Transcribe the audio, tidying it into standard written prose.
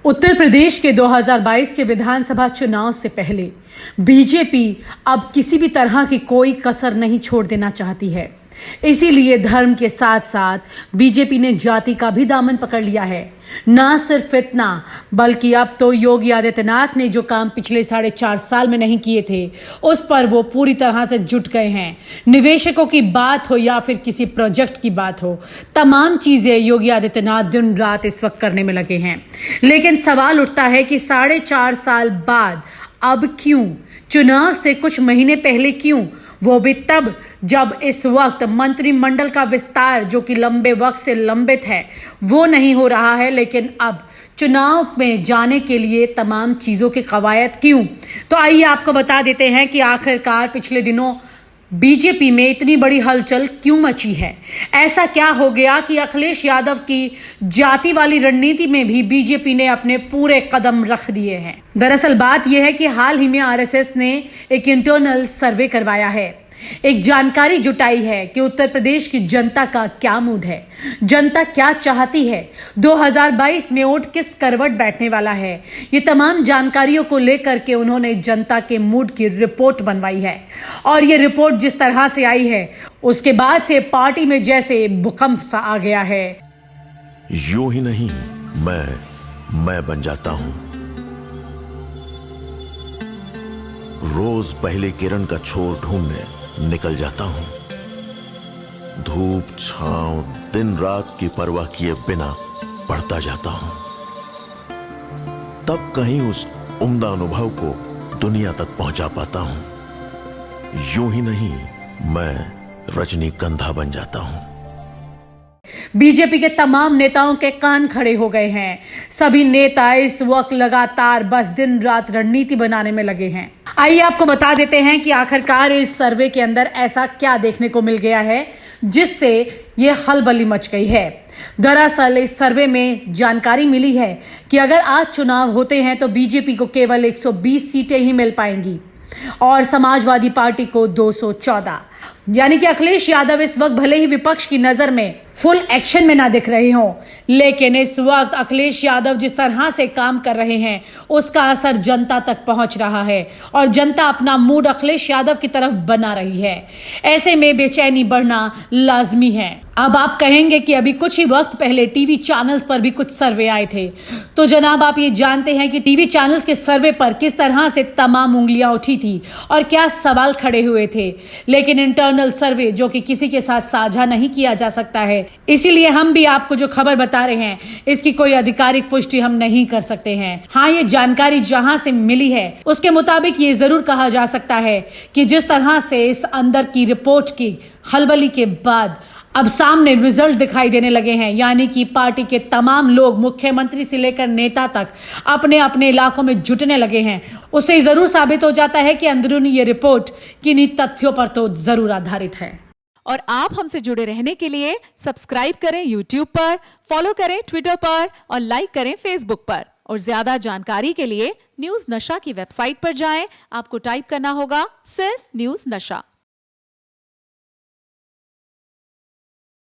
उत्तर प्रदेश के 2022 के विधानसभा चुनाव से पहले बीजेपी अब किसी भी तरह की कोई कसर नहीं छोड़ देना चाहती है। इसीलिए धर्म के साथ साथ बीजेपी ने जाति का भी दामन पकड़ लिया है। ना सिर्फ इतना बल्कि अब तो योगी आदित्यनाथ ने जो काम पिछले 4.5 साल में नहीं किए थे उस पर वो पूरी तरह से जुट गए हैं। निवेशकों की बात हो या फिर किसी प्रोजेक्ट की बात हो, तमाम चीजें योगी आदित्यनाथ दिन रात इस वक्त करने में लगे हैं। लेकिन सवाल उठता है कि 4.5 साल बाद अब क्यों, चुनाव से कुछ महीने पहले क्यों, वो भी तब जब इस वक्त मंत्रिमंडल का विस्तार जो कि लंबे वक्त से लंबित है वो नहीं हो रहा है। लेकिन अब चुनाव में जाने के लिए तमाम चीज़ों की कवायद क्यों, तो आइए आपको बता देते हैं कि आखिरकार पिछले दिनों बीजेपी में इतनी बड़ी हलचल क्यों मची है। ऐसा क्या हो गया कि अखिलेश यादव की जाति वाली रणनीति में भी बीजेपी ने अपने पूरे कदम रख दिए हैं। दरअसल बात यह है कि हाल ही में आरएसएस ने एक इंटरनल सर्वे करवाया है, एक जानकारी जुटाई है कि उत्तर प्रदेश की जनता का क्या मूड है, जनता क्या चाहती है, 2022 में वोट किस करवट बैठने वाला है। ये तमाम जानकारियों को लेकर के उन्होंने जनता के मूड की रिपोर्ट बनवाई है और ये रिपोर्ट जिस तरह से आई है उसके बाद से पार्टी में जैसे भूकंप सा आ गया है। यूं ही नहीं मैं बन जाता हूं। रोज पहले किरण का छोर ढूंढने निकल जाता हूं। धूप छांव दिन रात की परवाह किए बिना पढ़ता जाता हूं। तब कहीं उस उम्दा अनुभव को दुनिया तक पहुंचा पाता हूं। यूं ही नहीं मैं रजनीगंधा बन जाता हूं। बीजेपी के तमाम नेताओं के कान खड़े हो गए हैं। सभी नेता इस वक्त लगातार बस दिन रात रणनीति बनाने में लगे हैं। आइए आपको बता देते हैं कि आखिरकार इस सर्वे के अंदर ऐसा क्या देखने को मिल गया है जिससे ये खलबली मच गई है। दरअसल इस सर्वे में जानकारी मिली है कि अगर आज चुनाव होते हैं तो बीजेपी को केवल 120 सीटें ही मिल पाएंगी और समाजवादी पार्टी को 214। यानी कि अखिलेश यादव इस वक्त भले ही विपक्ष की नजर में फुल एक्शन में ना दिख रहे हों, लेकिन इस वक्त अखिलेश यादव जिस तरह से काम कर रहे हैं उसका असर जनता तक पहुंच रहा है और जनता अपना मूड अखिलेश यादव की तरफ बना रही है। ऐसे में बेचैनी बढ़ना लाजमी है। अब आप कहेंगे कि अभी कुछ ही वक्त पहले टीवी चैनल्स पर भी कुछ सर्वे आए थे, तो जनाब आप ये जानते हैं कि टीवी चैनल्स के सर्वे पर किस तरह से तमाम उंगलियां उठी थी और क्या सवाल खड़े हुए थे। लेकिन इंटरनल सर्वे जो कि किसी के साथ साझा नहीं किया जा सकता है, इसीलिए हम भी आपको जो खबर बता रहे हैं इसकी कोई आधिकारिक पुष्टि हम नहीं कर सकते हैं। हाँ, ये जानकारी जहां से मिली है उसके मुताबिक ये जरूर कहा जा सकता है कि जिस तरह से इस अंदर की रिपोर्ट की खलबली के बाद अब सामने रिजल्ट दिखाई देने लगे हैं, यानी कि पार्टी के तमाम लोग मुख्यमंत्री से लेकर नेता तक अपने अपने इलाकों में जुटने लगे हैं, उससे जरूर साबित हो जाता है कि अंदरूनी ये रिपोर्ट किन्हीं तथ्यों पर तो जरूर आधारित है। और आप हमसे जुड़े रहने के लिए सब्सक्राइब करें YouTube पर, फॉलो करें Twitter पर और लाइक करें Facebook पर। और ज्यादा जानकारी के लिए न्यूज नशा की वेबसाइट पर जाएं। आपको टाइप करना होगा सिर्फ न्यूज नशा।